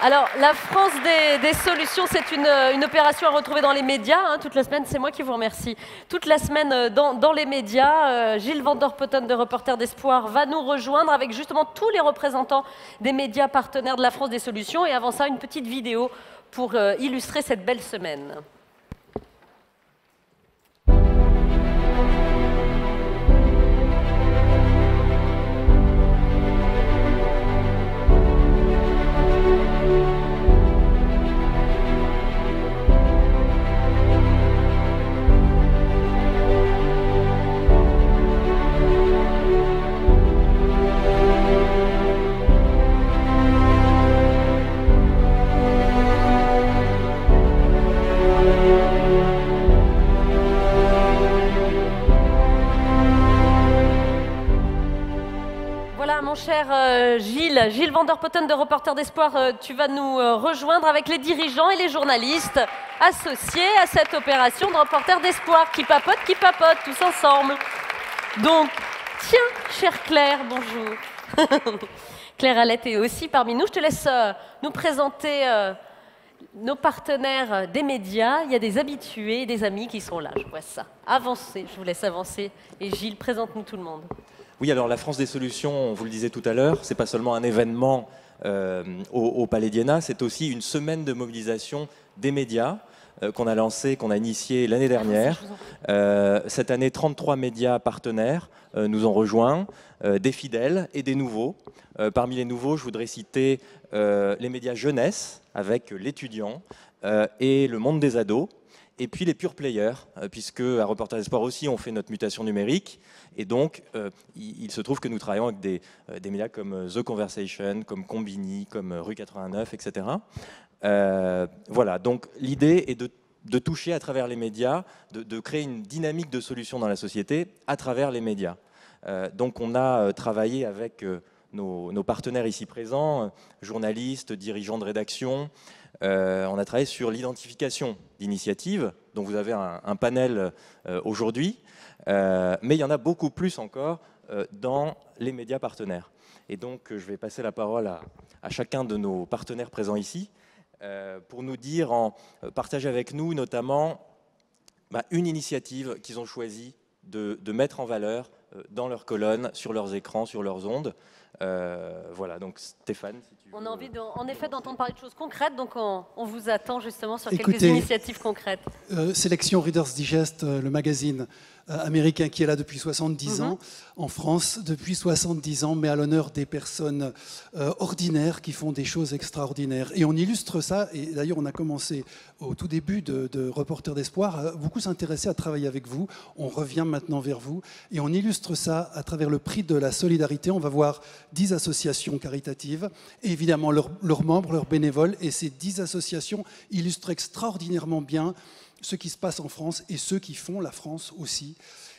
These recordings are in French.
Alors, la France des solutions, c'est une opération à retrouver dans les médias. Hein, toute la semaine, c'est moi qui vous remercie. Toute la semaine, dans les médias, Gilles Van der Potten de Reporters d'Espoir va nous rejoindre avec justement tous les représentants des médias partenaires de la France des solutions. Et avant ça, une petite vidéo pour illustrer cette belle semaine. Voilà, mon cher Gilles Van der Potten de Reporters d'Espoir, tu vas nous rejoindre avec les dirigeants et les journalistes associés à cette opération de Reporters d'Espoir qui papotent, tous ensemble. Donc, tiens, chère Claire, bonjour. Claire Alette est aussi parmi nous. Je te laisse nous présenter nos partenaires des médias. Il y a des habitués et des amis qui sont là, je vois ça. Avancez, je vous laisse avancer. Et Gilles, présente-nous tout le monde. Oui, alors la France des solutions, on vous le disait tout à l'heure, c'est pas seulement un événement au Palais d'Iéna, c'est aussi une semaine de mobilisation des médias qu'on a lancé, qu'on a initié l'année dernière. Cette année, 33 médias partenaires nous ont rejoints, des fidèles et des nouveaux. Parmi les nouveaux, je voudrais citer les médias jeunesse avec l'étudiant et le monde des ados. Et puis les pure players, puisque à Reporters d'Espoir aussi, on fait notre mutation numérique. Et donc, il se trouve que nous travaillons avec des médias comme The Conversation, comme Combini, comme Rue 89, etc. Voilà, donc l'idée est de toucher à travers les médias, de créer une dynamique de solutions dans la société à travers les médias. Donc on a travaillé avec nos partenaires ici présents, journalistes, dirigeants de rédaction. On a travaillé sur l'identification d'initiatives, dont vous avez un panel aujourd'hui, mais il y en a beaucoup plus encore dans les médias partenaires. Et donc je vais passer la parole à chacun de nos partenaires présents ici pour nous dire, partager avec nous notamment une initiative qu'ils ont choisi de mettre en valeur dans leurs colonnes, sur leurs écrans, sur leurs ondes. Voilà, donc Stéphane, si tu veux. On a envie en effet d'entendre parler de choses concrètes, donc on vous attend justement sur quelques initiatives concrètes. Sélection Reader's Digest, le magazine américain qui est là depuis 70 ans, en France depuis 70 ans, mais à l'honneur des personnes ordinaires qui font des choses extraordinaires. Et on illustre ça, et d'ailleurs on a commencé au tout début de Reporters d'Espoir à beaucoup s'intéresser à travailler avec vous. On revient maintenant vers vous, et on illustre ça à travers le prix de la solidarité. On va voir 10 associations caritatives, et évidemment leurs membres, leurs bénévoles, et ces 10 associations illustrent extraordinairement bien ce qui se passe en France et ceux qui font la France aussi.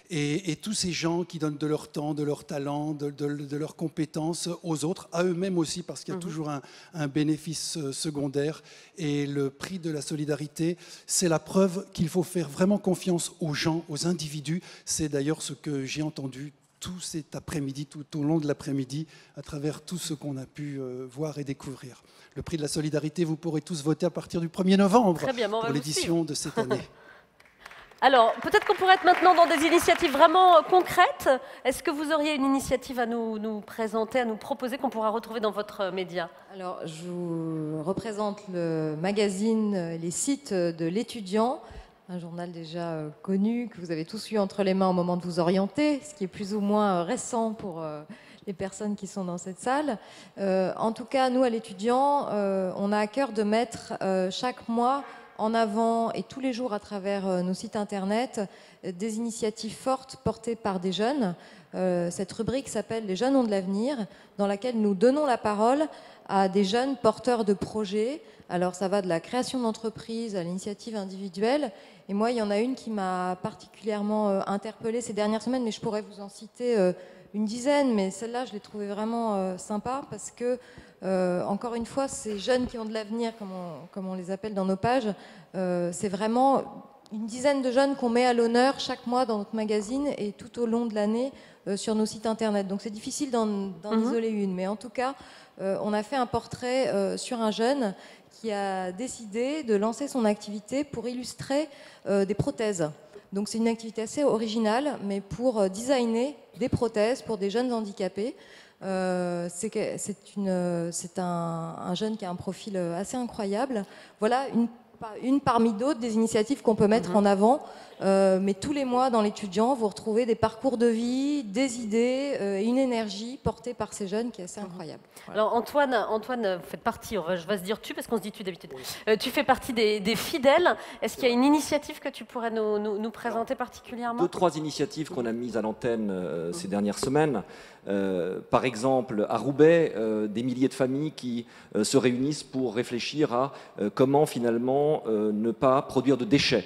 Et tous ces gens qui donnent de leur temps, de leur talent, de leurs compétences aux autres, à eux-mêmes aussi, parce qu'il y a toujours un bénéfice secondaire. Et le prix de la solidarité, c'est la preuve qu'il faut faire vraiment confiance aux gens, aux individus. C'est d'ailleurs ce que j'ai entendu tout cet après-midi, tout au long de l'après-midi, à travers tout ce qu'on a pu voir et découvrir. Le prix de la solidarité, vous pourrez tous voter à partir du 1er novembre pour l'édition de cette année. Alors, peut-être qu'on pourrait être maintenant dans des initiatives vraiment concrètes. Est-ce que vous auriez une initiative à nous présenter, à nous proposer, qu'on pourra retrouver dans votre média? Alors, je vous représente le magazine Les Sites de l'étudiant, un journal déjà connu, que vous avez tous eu entre les mains au moment de vous orienter, ce qui est plus ou moins récent pour les personnes qui sont dans cette salle. En tout cas, nous, à l'étudiant, on a à cœur de mettre chaque mois en avant et tous les jours à travers nos sites internet des initiatives fortes portées par des jeunes. Cette rubrique s'appelle « Les jeunes ont de l'avenir », dans laquelle nous donnons la parole à des jeunes porteurs de projets. Alors ça va de la création d'entreprises à l'initiative individuelle. Et moi, il y en a une qui m'a particulièrement interpellée ces dernières semaines, mais je pourrais vous en citer une dizaine, mais celle-là, je l'ai trouvée vraiment sympa parce que, encore une fois, ces jeunes qui ont de l'avenir, comme on les appelle dans nos pages, c'est vraiment une dizaine de jeunes qu'on met à l'honneur chaque mois dans notre magazine, et tout au long de l'année, sur nos sites internet. Donc c'est difficile d'en isoler une. Mais en tout cas, on a fait un portrait sur un jeune qui a décidé de lancer son activité pour illustrer des prothèses. Donc c'est une activité assez originale, mais pour designer des prothèses pour des jeunes handicapés. C'est un jeune qui a un profil assez incroyable. Voilà une parmi d'autres des initiatives qu'on peut mettre en avant. Mais tous les mois dans l'étudiant, vous retrouvez des parcours de vie, des idées et une énergie portée par ces jeunes qui est assez incroyable. Voilà. Alors Antoine fait partie, je vais se dire tu parce qu'on se dit tu d'habitude, tu fais partie des fidèles. Est-ce qu'il y a une initiative que tu pourrais nous présenter particulièrement? 2-3 initiatives qu'on a mises à l'antenne ces dernières semaines. Par exemple, à Roubaix, des milliers de familles qui se réunissent pour réfléchir à comment finalement ne pas produire de déchets.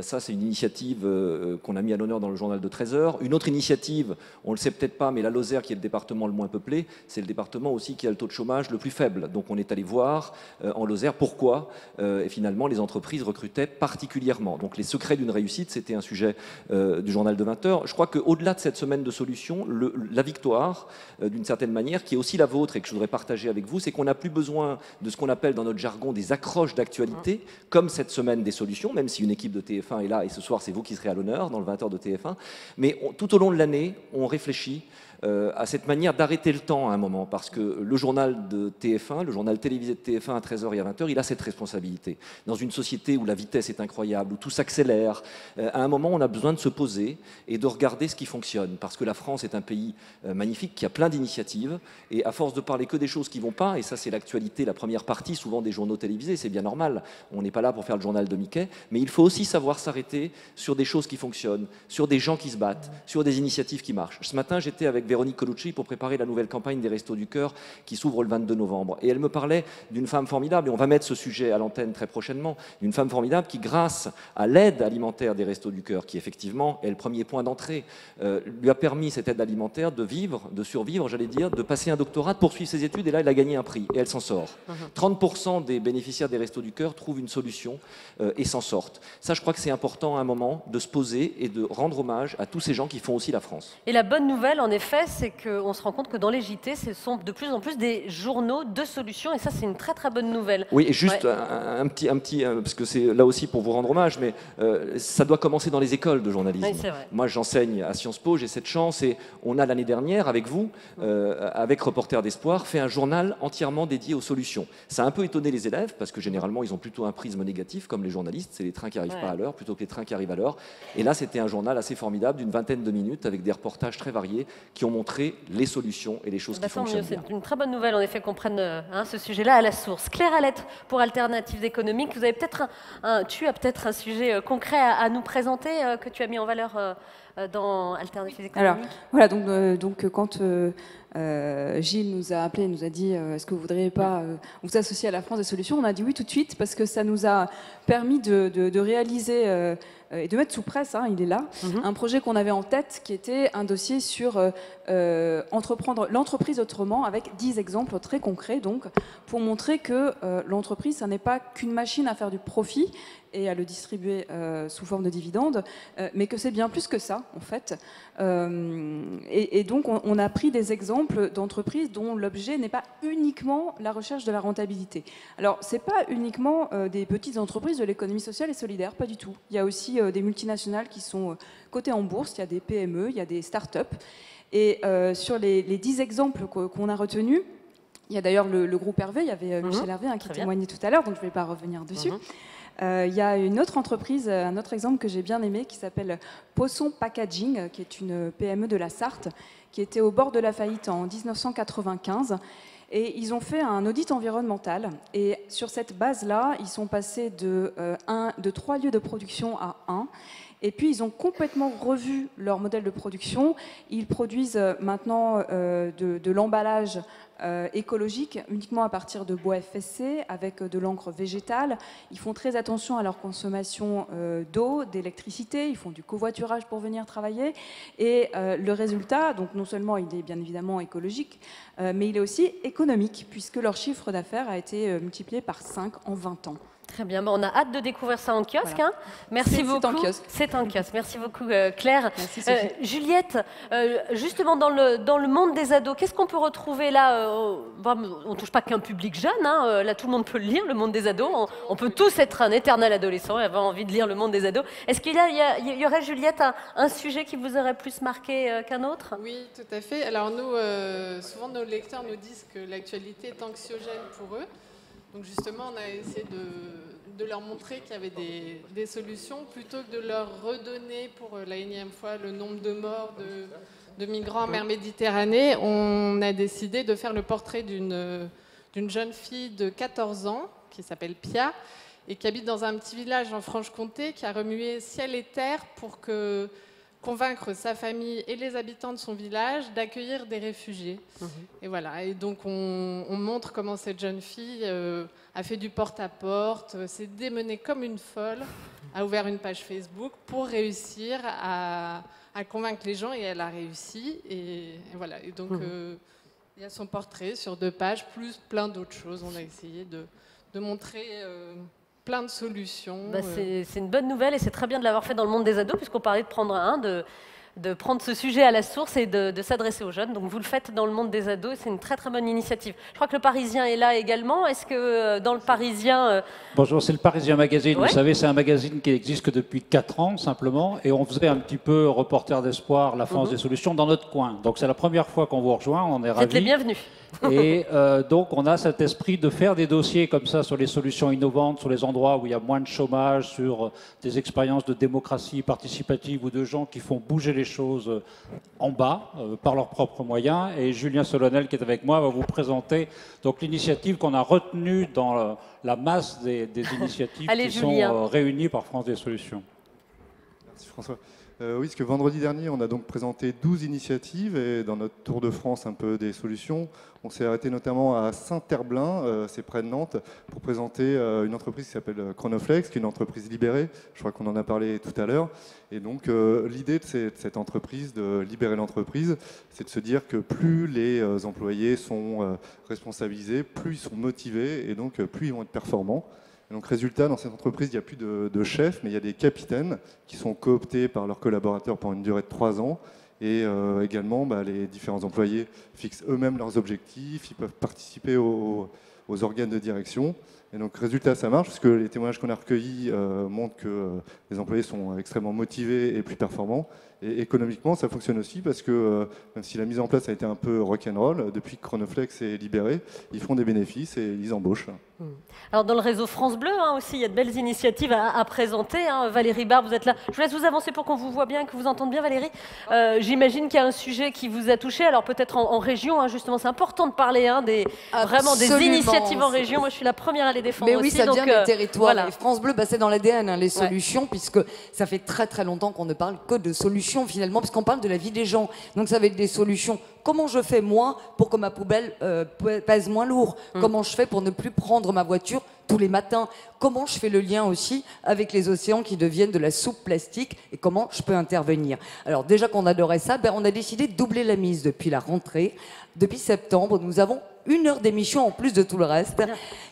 Ça, c'est une initiative qu'on a mis à l'honneur dans le journal de 13h. Une autre initiative, on ne le sait peut-être pas, mais la Lozère, qui est le département le moins peuplé, c'est le département aussi qui a le taux de chômage le plus faible. Donc on est allé voir en Lozère pourquoi et finalement les entreprises recrutaient particulièrement. Donc les secrets d'une réussite, c'était un sujet du journal de 20h. Je crois qu'au-delà de cette semaine de solutions, la victoire, d'une certaine manière, qui est aussi la vôtre et que je voudrais partager avec vous, c'est qu'on n'a plus besoin de ce qu'on appelle dans notre jargon des accroches d'actualité, comme cette semaine des solutions, même si une équipe de TF1 est là et ce soir c'est vous qui serez à l'honneur dans le 20h de TF1. Mais tout au long de l'année, on réfléchit à cette manière d'arrêter le temps à un moment, parce que le journal de TF1, le journal télévisé de TF1 à 13h et à 20h, il a cette responsabilité. Dans une société où la vitesse est incroyable, où tout s'accélère, à un moment on a besoin de se poser et de regarder ce qui fonctionne, parce que la France est un pays magnifique qui a plein d'initiatives, et à force de parler que des choses qui ne vont pas, et ça c'est l'actualité, la première partie souvent des journaux télévisés, c'est bien normal, on n'est pas là pour faire le journal de Mickey, mais il faut aussi savoir s'arrêter sur des choses qui fonctionnent, sur des gens qui se battent, sur des initiatives qui marchent. Ce matin j'étais avec Véronique Colucci pour préparer la nouvelle campagne des Restos du Cœur qui s'ouvre le 22 novembre. Et elle me parlait d'une femme formidable, et on va mettre ce sujet à l'antenne très prochainement, d'une femme formidable qui, grâce à l'aide alimentaire des Restos du Cœur, qui effectivement est le premier point d'entrée, lui a permis, cette aide alimentaire, de vivre, de survivre, j'allais dire, de passer un doctorat, de poursuivre ses études, et là elle a gagné un prix, et elle s'en sort. 30% des bénéficiaires des Restos du Cœur trouvent une solution et s'en sortent. Ça, je crois que c'est important à un moment de se poser et de rendre hommage à tous ces gens qui font aussi la France. Et la bonne nouvelle, en effet, c'est qu'on se rend compte que dans les JT, ce sont de plus en plus des journaux de solutions, et ça, c'est une très très bonne nouvelle. Oui, et juste un petit parce que c'est là aussi pour vous rendre hommage, mais ça doit commencer dans les écoles de journalisme. Oui, c'est vrai. Moi, j'enseigne à Sciences Po, j'ai cette chance, et on a l'année dernière, avec vous, avec Reporters d'Espoir, fait un journal entièrement dédié aux solutions. Ça a un peu étonné les élèves, parce que généralement, ils ont plutôt un prisme négatif, comme les journalistes, c'est les trains qui n'arrivent pas à l'heure, plutôt que les trains qui arrivent à l'heure. Et là, c'était un journal assez formidable, d'une vingtaine de minutes, avec des reportages très variés, qui ont montré les solutions et les choses qui fonctionnent bien. C'est une très bonne nouvelle, en effet, qu'on prenne ce sujet-là à la source. Claire Alette, pour Alternatives économiques, vous avez tu as peut-être un sujet concret à nous présenter que tu as mis en valeur dans Alternatives économiques. Alors, voilà, donc quand Gilles nous a appelé, nous a dit est-ce que vous ne voudriez pas vous associer à la France des solutions, on a dit oui tout de suite, parce que ça nous a permis de réaliser et de mettre sous presse, il est là, un projet qu'on avait en tête qui était un dossier sur entreprendre l'entreprise autrement, avec 10 exemples très concrets, donc, pour montrer que l'entreprise, ça n'est pas qu'une machine à faire du profit et à le distribuer sous forme de dividendes, mais que c'est bien plus que ça, en fait. Et donc, on a pris des exemples d'entreprises dont l'objet n'est pas uniquement la recherche de la rentabilité. Alors, ce n'est pas uniquement des petites entreprises de l'économie sociale et solidaire, pas du tout. Il y a aussi des multinationales qui sont cotées en bourse, il y a des PME, il y a des start-up. Et sur les 10 exemples qu'on a retenus, il y a d'ailleurs le groupe Hervé, il y avait Michel Hervé qui témoignait tout à l'heure, donc je ne vais pas revenir dessus. Il y a une autre entreprise, un autre exemple que j'ai bien aimé, qui s'appelle Poisson Packaging, qui est une PME de la Sarthe, qui était au bord de la faillite en 1995. Et ils ont fait un audit environnemental. Et sur cette base-là, ils sont passés de 3 lieux de production à 1. Et puis, ils ont complètement revu leur modèle de production. Ils produisent maintenant de l'emballage écologique uniquement à partir de bois FSC avec de l'encre végétale. Ils font très attention à leur consommation d'eau, d'électricité. Ils font du covoiturage pour venir travailler. Et le résultat, donc non seulement il est bien évidemment écologique, mais il est aussi économique, puisque leur chiffre d'affaires a été multiplié par 5 en 20 ans. Très bien, on a hâte de découvrir ça en kiosque. Voilà. Hein. Merci beaucoup. C'est en kiosque. C'est en kiosque. Merci beaucoup Claire. Merci, Sophie. Juliette, justement dans le monde des ados, qu'est-ce qu'on peut retrouver là on ne touche pas qu'un public jeune, hein, là tout le monde peut le lire, le monde des ados. On peut tous être un éternel adolescent et avoir envie de lire le monde des ados. Est-ce qu'il y aurait, Juliette, un sujet qui vous aurait plus marqué qu'un autre? Oui, tout à fait. Alors nous, souvent nos lecteurs nous disent que l'actualité est anxiogène pour eux. Donc justement, on a essayé de leur montrer qu'il y avait des solutions, plutôt que de leur redonner pour la énième fois le nombre de morts de migrants en mer Méditerranée. On a décidé de faire le portrait d'une jeune fille de 14 ans qui s'appelle Pia et qui habite dans un petit village en Franche-Comté, qui a remué ciel et terre pour convaincre sa famille et les habitants de son village d'accueillir des réfugiés. Et voilà. Et donc on montre comment cette jeune fille a fait du porte-à-porte, s'est démenée comme une folle, a ouvert une page Facebook pour réussir à convaincre les gens, et elle a réussi. Et voilà. Et donc il y a son portrait sur 2 pages, plus plein d'autres choses. On a essayé de montrer plein de solutions. C'est une bonne nouvelle et c'est très bien de l'avoir fait dans le monde des ados, puisqu'on parlait de prendre de prendre ce sujet à la source et de s'adresser aux jeunes. Donc vous le faites dans le monde des ados, c'est une très très bonne initiative. Je crois que le Parisien est là également. Est-ce que dans le Parisien... Bonjour, c'est le Parisien Magazine. Ouais. Vous savez, c'est un magazine qui existe que depuis 4 ans simplement, et on faisait un petit peu Reporter d'espoir, la France des solutions dans notre coin. Donc c'est la première fois qu'on vous rejoint, on est ravis. Vous êtes les bienvenus. Et donc on a cet esprit de faire des dossiers comme ça sur les solutions innovantes, sur les endroits où il y a moins de chômage, sur des expériences de démocratie participative ou de gens qui font bouger les choses en bas par leurs propres moyens. Et Julien Solonel, qui est avec moi, va vous présenter donc l'initiative qu'on a retenue dans la masse des initiatives Allez, qui Julien. sont réunies par France des Solutions. Merci François. Oui, parce que vendredi dernier, on a donc présenté 12 initiatives, et dans notre tour de France un peu des solutions, on s'est arrêté notamment à Saint-Herblain, c'est près de Nantes, pour présenter une entreprise qui s'appelle Chronoflex, qui est une entreprise libérée. Je crois qu'on en a parlé tout à l'heure. Et donc l'idée de cette entreprise, de libérer l'entreprise, c'est de se dire que plus les employés sont responsabilisés, plus ils sont motivés, et donc plus ils vont être performants. Et donc résultat, dans cette entreprise, il n'y a plus de chefs, mais il y a des capitaines qui sont cooptés par leurs collaborateurs pendant une durée de 3 ans. Et également, les différents employés fixent eux-mêmes leurs objectifs, ils peuvent participer aux organes de direction. Et donc résultat, ça marche, parce que les témoignages qu'on a recueillis montrent que les employés sont extrêmement motivés et plus performants. Et économiquement, ça fonctionne aussi, parce que même si la mise en place a été un peu rock'n'roll, depuis que Chronoflex est libéré, ils font des bénéfices et ils embauchent. Alors dans le réseau France Bleu aussi, il y a de belles initiatives à présenter. Valérie Barre, vous êtes là. Je vous laisse vous avancer pour qu'on vous voit bien, que vous entende bien, Valérie. J'imagine qu'il y a un sujet qui vous a touché. Alors peut-être en région, justement, c'est important de parler vraiment des initiatives en région. Moi, je suis la première à les défendre Mais aussi. oui, ça vient des territoires. Voilà. Et France Bleu, c'est dans l'ADN, les solutions, puisque ça fait très très longtemps qu'on ne parle que de solutions finalement, puisqu'on parle de la vie des gens. Donc ça va être des solutions. Comment je fais moi pour que ma poubelle pèse moins lourd? Comment je fais pour ne plus prendre ma voiture tous les matins? Comment je fais le lien aussi avec les océans qui deviennent de la soupe plastique, et comment je peux intervenir? Alors déjà qu'on adorait ça, on a décidé de doubler la mise depuis la rentrée. Depuis septembre, nous avons 1 heure d'émission en plus de tout le reste,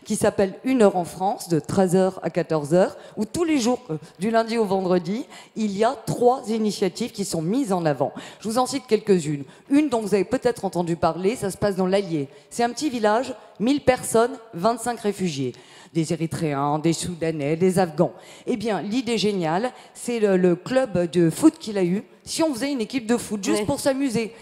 qui s'appelle 1 heure en France, de 13h à 14h, où tous les jours, du lundi au vendredi, il y a 3 initiatives qui sont mises en avant. Je vous en cite quelques-unes. Une dont vous avez peut-être entendu parler, ça se passe dans l'Allier. C'est un petit village, 1000 personnes, 25 réfugiés. Des Érythréens, des Soudanais, des Afghans. Eh bien, l'idée géniale, c'est le club de foot qu'il a eu. Si on faisait une équipe de foot juste pour s'amuser,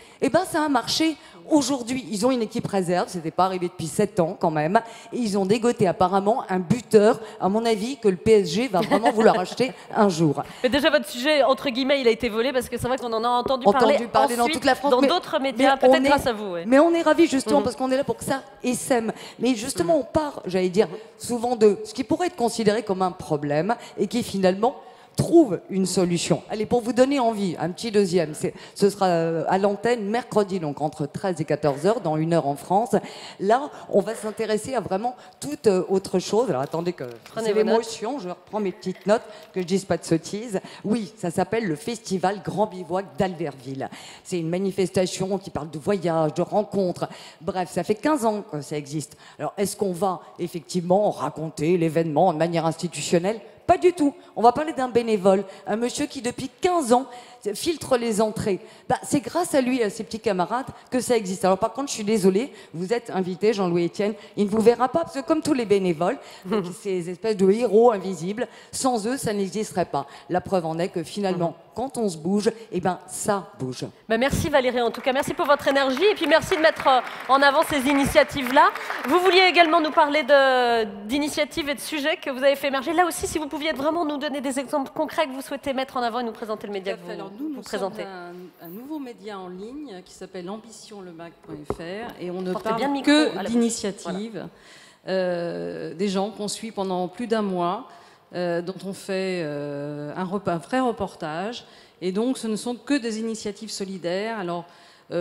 ça a marché. Aujourd'hui, ils ont une équipe réserve, c'était pas arrivé depuis 7 ans quand même, et ils ont dégoté apparemment un buteur, à mon avis, que le PSG va vraiment vouloir acheter un jour. Mais déjà, votre sujet, entre guillemets, il a été volé, parce que c'est vrai qu'on en a entendu parler dans toute la France, dans d'autres médias, peut-être grâce à vous. Mais on est ravis justement, parce qu'on est là pour que ça essaime. Mais justement, on part, j'allais dire, souvent de ce qui pourrait être considéré comme un problème, et qui finalement trouve une solution. Allez, pour vous donner envie, un petit deuxième, ce sera à l'antenne mercredi, donc entre 13 et 14 heures, dans 1 heure en France. Là, on va s'intéresser à vraiment toute autre chose. Alors attendez que c'est l'émotion, je reprends mes petites notes, que je dise pas de sottises. Oui, ça s'appelle le Festival Grand Bivouac d'Albertville. C'est une manifestation qui parle de voyage, de rencontres. Bref, ça fait 15 ans que ça existe. Alors, est-ce qu'on va effectivement raconter l'événement de manière institutionnelle ? Pas du tout. On va parler d'un bénévole, un monsieur qui depuis 15 ans filtre les entrées. C'est grâce à lui et à ses petits camarades que ça existe. Alors par contre, je suis désolée, vous êtes invité, Jean-Louis Etienne, il ne vous verra pas, parce que comme tous les bénévoles, ces espèces de héros invisibles, sans eux, ça n'existerait pas. La preuve en est que finalement, quand on se bouge, eh ben, ça bouge. Merci Valérie, en tout cas, merci pour votre énergie et puis merci de mettre en avant ces initiatives-là. Vous vouliez également nous parler d'initiatives et de sujets que vous avez fait émerger. Là aussi, si vous pouviez vraiment nous donner des exemples concrets que vous souhaitez mettre en avant et nous présenter le média que vous présentez. Un nouveau média en ligne qui s'appelle ambitionlemac.fr et on ne Portez parle bien le micro que d'initiatives, des gens qu'on suit pendant plus d'un mois, dont on fait un vrai reportage. Et donc, ce ne sont que des initiatives solidaires. Alors,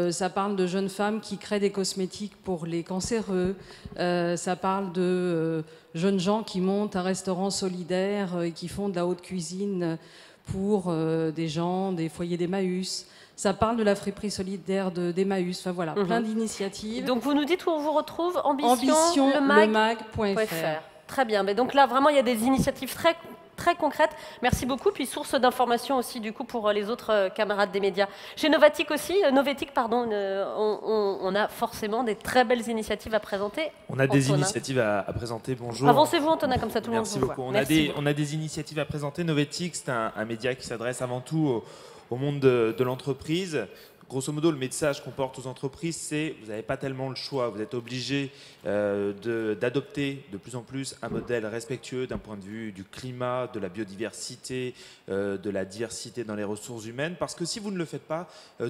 ça parle de jeunes femmes qui créent des cosmétiques pour les cancéreux. Ça parle de jeunes gens qui montent un restaurant solidaire et qui font de la haute cuisine pour des gens, des foyers d'Emmaüs. Ça parle de la friperie solidaire d'Emmaüs. Enfin voilà, plein d'initiatives. Donc vous nous dites où on vous retrouve ? ambitionlemac.fr. Très bien. Mais donc là, vraiment, il y a des initiatives très concrètes. Merci beaucoup. Puis source d'information aussi, du coup, pour les autres camarades des médias. Chez Novetic aussi, on a forcément des très belles initiatives à présenter. On a des initiatives à présenter. Bonjour. Avancez-vous, Antonin, comme ça tout le monde vous voit. Merci beaucoup. On a des initiatives à présenter. Novetic, c'est un média qui s'adresse avant tout au monde de l'entreprise. Grosso modo, le message qu'on porte aux entreprises, c'est vous n'avez pas tellement le choix. Vous êtes obligé d'adopter de plus en plus un modèle respectueux d'un point de vue du climat, de la biodiversité, de la diversité dans les ressources humaines. Parce que si vous ne le faites pas,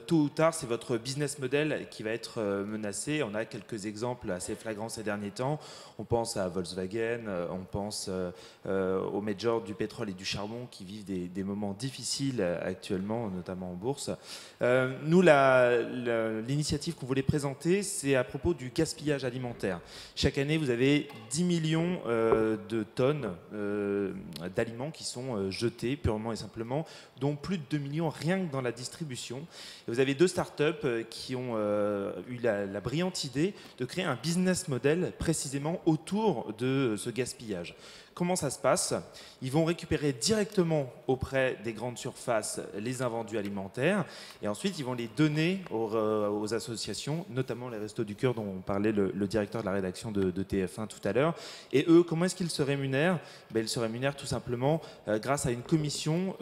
tôt ou tard, c'est votre business model qui va être menacé. On a quelques exemples assez flagrants ces derniers temps. On pense à Volkswagen, on pense aux majors du pétrole et du charbon qui vivent des moments difficiles actuellement, notamment en bourse. Nous, l'initiative qu'on voulait présenter, c'est à propos du gaspillage alimentaire. Chaque année, vous avez 10 millions de tonnes d'aliments qui sont jetés purement et simplement, dont plus de 2 millions rien que dans la distribution. Et vous avez 2 startups qui ont eu la brillante idée de créer un business model précisément autour de ce gaspillage. Comment ça se passe ? Ils vont récupérer directement auprès des grandes surfaces les invendus alimentaires et ensuite ils vont les donner aux associations, notamment les Restos du Cœur dont parlait le directeur de la rédaction de TF1 tout à l'heure. Et eux, comment est-ce qu'ils se rémunèrent ? Ils se rémunèrent tout simplement grâce à une commission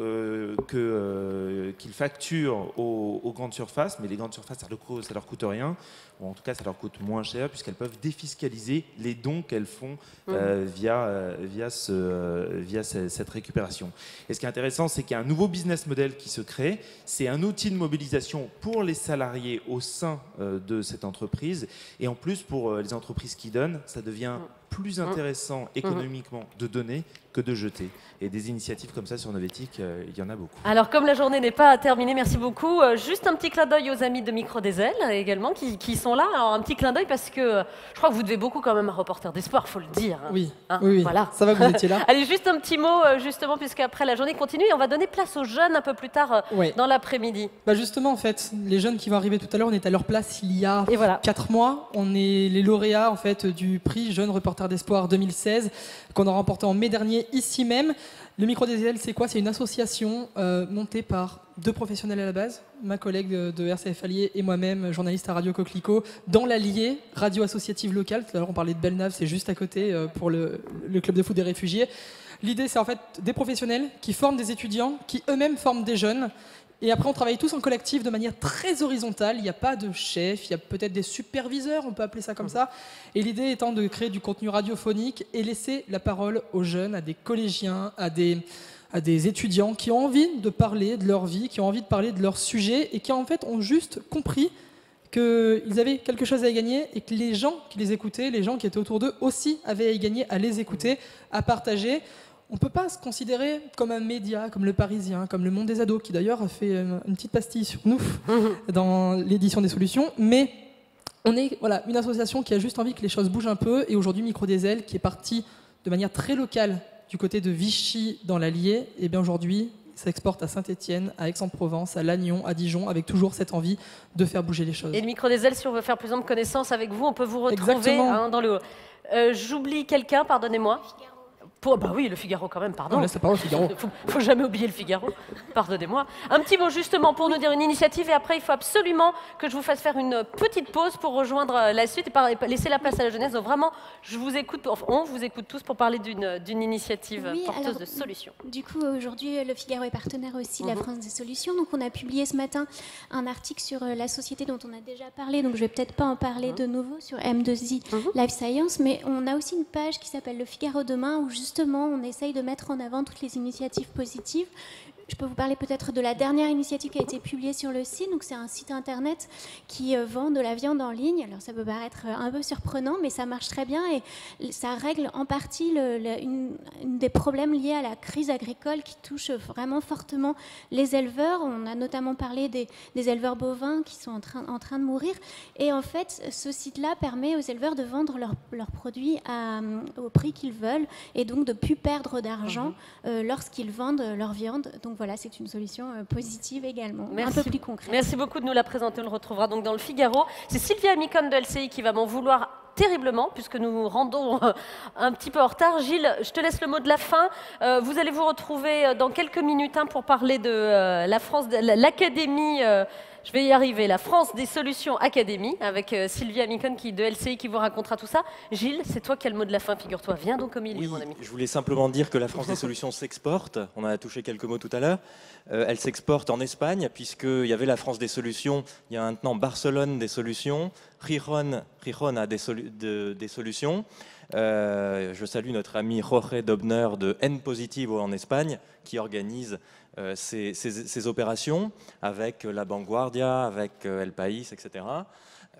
qu'ils facturent aux grandes surfaces, mais les grandes surfaces, ça leur coûte rien, ou en tout cas ça leur coûte moins cher puisqu'elles peuvent défiscaliser les dons qu'elles font via cette récupération. Et ce qui est intéressant, c'est qu'il y a un nouveau business model qui se crée. C'est un outil de mobilisation pour les salariés au sein de cette entreprise. Et en plus, pour les entreprises qui donnent, ça devient plus intéressant économiquement de donner que de jeter. Et des initiatives comme ça sur Novetic, il y en a beaucoup. Alors, comme la journée n'est pas terminée, merci beaucoup. Juste un petit clin d'œil aux amis de Micro des Ailes également qui sont là. Alors, un petit clin d'œil parce que je crois que vous devez beaucoup quand même à Reporter d'Espoir, il faut le dire. Oui, hein, oui, voilà. Ça va que vous étiez là. Allez, juste un petit mot, justement, puisqu'après la journée continue et on va donner place aux jeunes un peu plus tard dans l'après-midi. Justement, en fait, les jeunes qui vont arriver tout à l'heure, on est à leur place il y a 4 mois. On est les lauréats en fait, du prix Jeune Reporter d'Espoir 2016 qu'on a remporté en mai dernier ici même. Le Micro des Ailes, c'est quoi ? C'est une association montée par 2 professionnels à la base, ma collègue de RCF Allier et moi-même, journaliste à Radio Coquelicot, dans l'Allier, radio associative locale. Tout à l'heure, on parlait de Bellenave, c'est juste à côté pour le club de foot des réfugiés. L'idée, c'est en fait des professionnels qui forment des étudiants, qui eux-mêmes forment des jeunes. Et après, on travaille tous en collectif de manière très horizontale. Il n'y a pas de chef, il y a peut-être des superviseurs, on peut appeler ça comme ça. Et l'idée étant de créer du contenu radiophonique et laisser la parole aux jeunes, à des collégiens, à des étudiants qui ont envie de parler de leur vie, qui ont envie de parler de leur sujet et qui en fait ont juste compris qu'ils avaient quelque chose à y gagner et que les gens qui les écoutaient, les gens qui étaient autour d'eux aussi avaient à y gagner, à les écouter, à partager. on ne peut pas se considérer comme un média, comme Le Parisien, comme Le Monde des Ados, qui d'ailleurs a fait une petite pastille sur nous dans l'édition des solutions, mais on est une association qui a juste envie que les choses bougent un peu, et aujourd'hui Micro des Ailes, qui est parti de manière très locale du côté de Vichy dans l'Allier, et bien aujourd'hui ça exporte à Saint-Étienne, à Aix-en-Provence, à Lannion, à Dijon, avec toujours cette envie de faire bouger les choses. Et le Micro des Ailes, si on veut faire plus ample connaissance avec vous, on peut vous retrouver dans le haut. J'oublie quelqu'un, pardonnez-moi. Bah oui, le Figaro quand même, pardon. Laisse la parole au Figaro. Faut jamais oublier le Figaro, pardonnez-moi. Un petit mot justement pour nous dire une initiative, et après il faut absolument que je vous fasse faire une petite pause pour rejoindre la suite et laisser la place à la jeunesse. Donc vraiment, on vous écoute tous pour parler d'une initiative porteuse de solutions. Du coup, aujourd'hui, le Figaro est partenaire aussi de la France des solutions. Donc on a publié ce matin un article sur la société dont on a déjà parlé, donc je vais peut-être pas en parler de nouveau, sur M2I Life Science, mais on a aussi une page qui s'appelle Le Figaro Demain, où justement on essaye de mettre en avant toutes les initiatives positives. Je peux vous parler peut-être de la dernière initiative qui a été publiée sur le site. Donc c'est un site internet qui vend de la viande en ligne. Alors ça peut paraître un peu surprenant, mais ça marche très bien et ça règle en partie une des problèmes liés à la crise agricole qui touche vraiment fortement les éleveurs. On a notamment parlé des éleveurs bovins qui sont en train de mourir. Et en fait, ce site-là permet aux éleveurs de vendre leurs produits au prix qu'ils veulent et donc de ne plus perdre d'argent lorsqu'ils vendent leur viande. Donc voilà, c'est une solution positive également, un peu plus concrète. Merci beaucoup de nous la présenter. On le retrouvera donc dans le Figaro. C'est Sylvia Micon de LCI qui va m'en vouloir terriblement, puisque nous rendons un petit peu en retard. Gilles, je te laisse le mot de la fin. Vous allez vous retrouver dans quelques minutes pour parler de la France, l'Académie... je vais y arriver, la France des solutions Académie, avec Sylvia Micon de LCI qui vous racontera tout ça. Gilles, c'est toi qui as le mot de la fin, figure-toi. Viens donc au milieu, mon ami. Je voulais simplement dire que la France des solutions s'exporte. On en a touché quelques mots tout à l'heure. Elle s'exporte en Espagne, puisqu'il y avait la France des solutions. Il y a maintenant Barcelone des solutions. Gijón a des solutions. Je salue notre ami Jorge Dobner de N Positivo en Espagne, qui organise ces opérations avec la Vanguardia, avec El País, etc.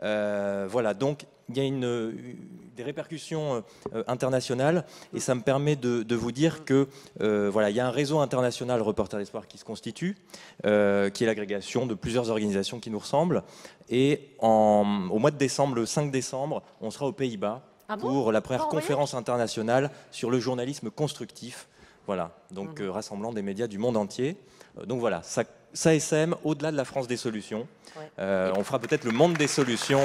Voilà, donc il y a des répercussions internationales et ça me permet de vous dire que voilà, il y a un réseau international Reporters d'Espoir qui se constitue, qui est l'agrégation de plusieurs organisations qui nous ressemblent. Et au mois de décembre, le 5 décembre, on sera aux Pays-Bas pour la première conférence internationale sur le journalisme constructif. Voilà, donc rassemblant des médias du monde entier. Donc voilà, SAESM, au-delà de la France des solutions. On fera peut-être le monde des solutions.